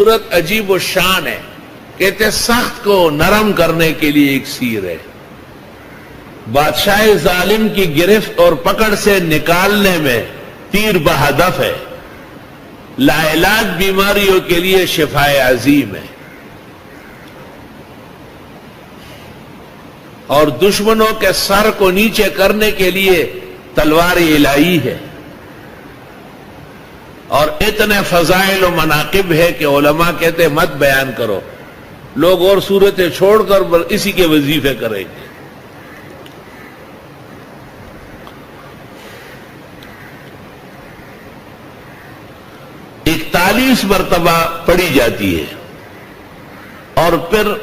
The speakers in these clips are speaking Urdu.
صورت عجیب و شان ہے. کہتے سخت کو نرم کرنے کے لیے ایک سیر ہے. بادشاہ ظالم کی گرفت اور پکڑ سے نکالنے میں تیر بہدف ہے. لاعلاج بیماریوں کے لیے شفائے عظیم ہے. اور دشمنوں کے سر کو نیچے کرنے کے لیے تلوار الہی ہے. اور اتنے فضائل و مناقب ہے کہ علماء کہتے مت بیان کرو. لوگ اور صورتیں چھوڑ کر اسی کے وظیفے کریں گے. اکتالیس مرتبہ پڑھی جاتی ہے اور پھر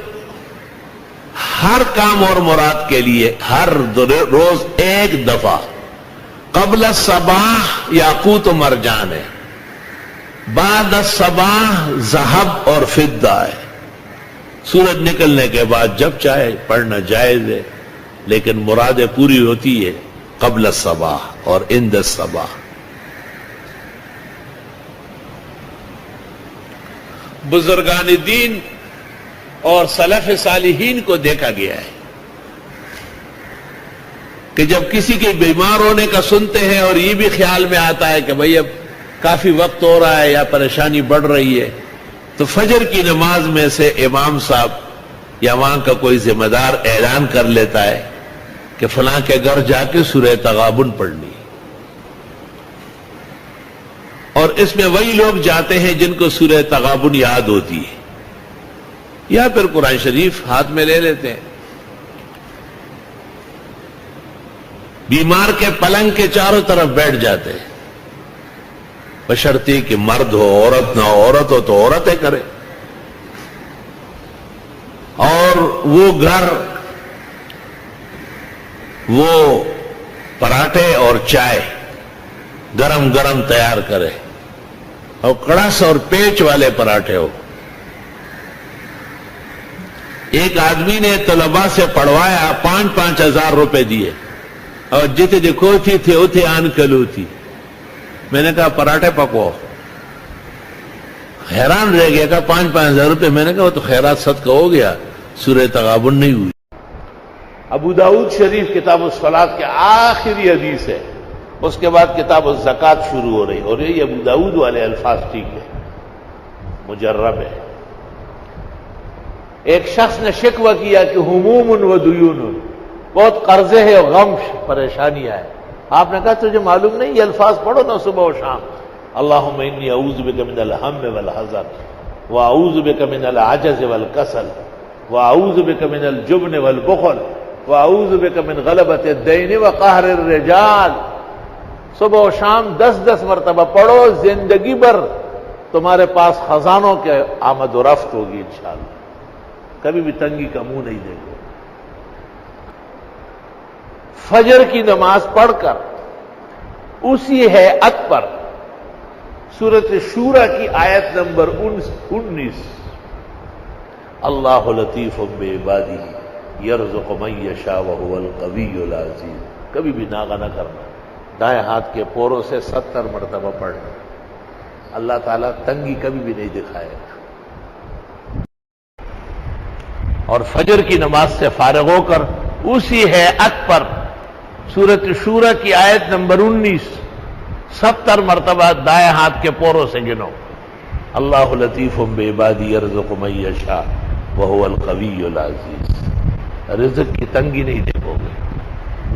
ہر کام اور مراد کے لیے ہر روز ایک دفعہ. قبل الصباح یاقوت و مرجان ہے. بعد الصباح ذهب اور فضہ ہے. سورج نکلنے کے بعد جب چاہے پڑھنا جائز ہے، لیکن مرادیں پوری ہوتی ہے قبل الصباح اور عند الصباح. بزرگان دین اور سلف صالحین کو دیکھا گیا ہے کہ جب کسی کے بیمار ہونے کا سنتے ہیں اور یہ بھی خیال میں آتا ہے کہ بھئی اب کافی وقت ہو رہا ہے یا پریشانی بڑھ رہی ہے، تو فجر کی نماز میں سے امام صاحب یا وہاں کا کوئی ذمہ دار اعلان کر لیتا ہے کہ فلاں کے گھر جا کے سورہ تغابن پڑھنی. اور اس میں وہی لوگ جاتے ہیں جن کو سورہ تغابن یاد ہوتی ہے، یا پھر قرآن شریف ہاتھ میں لے لیتے ہیں. بیمار کے پلنگ کے چاروں طرف بیٹھ جاتے ہیں، بشرطی کہ مرد ہو عورت نہ ہو. عورت ہو تو عورتیں کرے. اور وہ گھر وہ پراٹھے اور چائے گرم گرم تیار کرے، اور کڑس اور پیچ والے پراٹھے ہو. ایک آدمی نے طلباء سے پڑھوایا، 5,000 روپے دیے، اور جتے دیکھو تھے اتھے آن کلو تھی. میں نے کہا پراٹھے پکو. حیران رہ گیا، کہا 5,000 روپے. میں نے کہا وہ تو خیرات صدقہ ہو گیا، سورہ تغابن نہیں ہوئی. ابو داؤد شریف کتاب الصلاۃ کے آخری حدیث ہے. اس کے بعد کتاب الزکوٰۃ شروع ہو رہی، اور یہ ابو داؤد والے الفاظ ٹھیک ہے، مجرب ہے. ایک شخص نے شکوہ کیا کہ ہموم و دیون، بہت قرضے ہیں اور غم پریشانیاں ہیں. آپ نے کہا تجھے معلوم نہیں؟ یہ الفاظ پڑھو نا صبح و شام. اللہم انی اعوذ بک من الہم والحزن، واعوذ بک من العجز والکسل، واعوذ بک من الجبن والبخل، واعوذ بک من غلبۃ الدین وقہر الرجال. صبح و شام 10 مرتبہ پڑھو، زندگی بھر تمہارے پاس خزانوں کے آمد و رفت ہوگی انشاءاللہ. کبھی بھی تنگی کا منہ نہیں دیکھو. فجر کی نماز پڑھ کر اسی ہیئت پر سورۃ شورى کی آیت نمبر 19، اللہ لطیف بعبادہ یرزق من یشاء وهو القوی العزیز. کبھی بھی ناغہ نہ کرنا. دائیں ہاتھ کے پوروں سے 70 مرتبہ پڑھنا. اللہ تعالیٰ تنگی کبھی بھی نہیں دکھائے گا. اور فجر کی نماز سے فارغ ہو کر اسی ہیئت پر سورۃ شورى کی آیت نمبر 19 70 مرتبہ دائیں ہاتھ کے پوروں سے گنو. اللہ لطیف بعبادہ یرزق من یشاء وهو القوی العزیز. رزق کی تنگی نہیں دیکھو گے.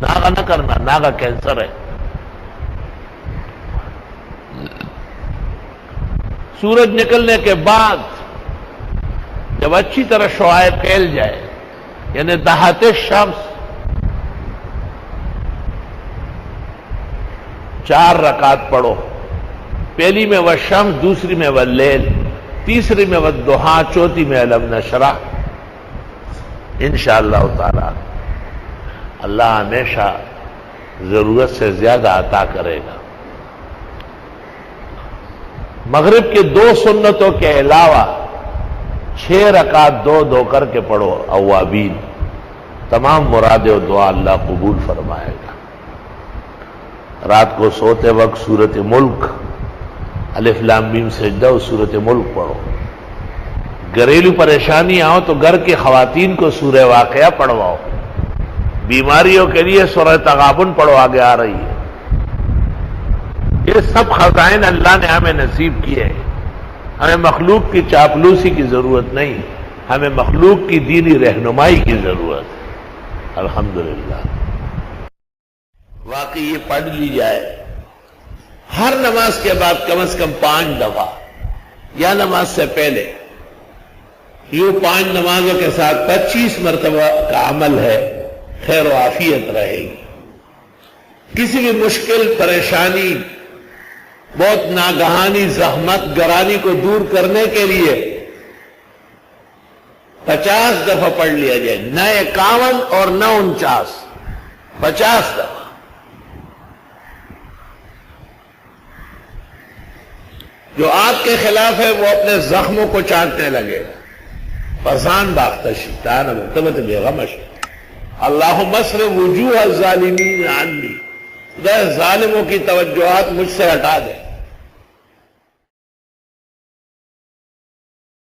ناغہ نہ کرنا، ناغہ کینسر ہے. سورج نکلنے کے بعد جب اچھی طرح شعاع پھیل جائے، یعنی دہات شمس، 4 رکعت پڑھو. پہلی میں والشمس، دوسری میں واللیل، تیسری میں والضحیٰ، چوتھی میں الم نشرح. انشاءاللہ تعالی اللہ ہمیشہ ضرورت سے زیادہ عطا کرے گا. مغرب کے 2 سنتوں کے علاوہ 6 رکعت 2 کر کے پڑھو اوابین. تمام مرادیں و دعا اللہ قبول فرمائے گا. رات کو سوتے وقت سورۃ ملک، الف لام میم سجدہ اور سورۃ ملک پڑھو. گھریلو پریشانی ہو تو گھر کی خواتین کو سورہ واقعہ پڑھواؤ، بیماریوں کے لیے سورہ تغابن پڑھو، آگے آ رہی ہے۔ یہ سب خزائن اللہ نے ہمیں نصیب کیے ہیں۔ ہمیں مخلوق کی چاپلوسی کی ضرورت نہیں، ہمیں مخلوق کی دینی رہنمائی کی ضرورت ہے۔ الحمدللہ واقعی یہ پڑھ لی جائے ہر نماز کے بعد کم از کم 5 دفعہ، یا نماز سے پہلے، یوں 5 نمازوں کے ساتھ 25 مرتبہ کا عمل ہے، خیر و عافیت رہے گی۔ کسی بھی مشکل پریشانی، بہت ناگہانی زحمت گرانی کو دور کرنے کے لیے 50 دفعہ پڑھ لیا جائے، نہ 51 اور نہ 49، 50 دفعہ۔ جو آپ کے خلاف ہے وہ اپنے زخموں کو چاٹنے لگے، فسان باختشی تان مرتبت بیغمش، اللہم اصرف وجوہ الظالمین عنی، خدا ظالموں کی توجہات مجھ سے ہٹا دے۔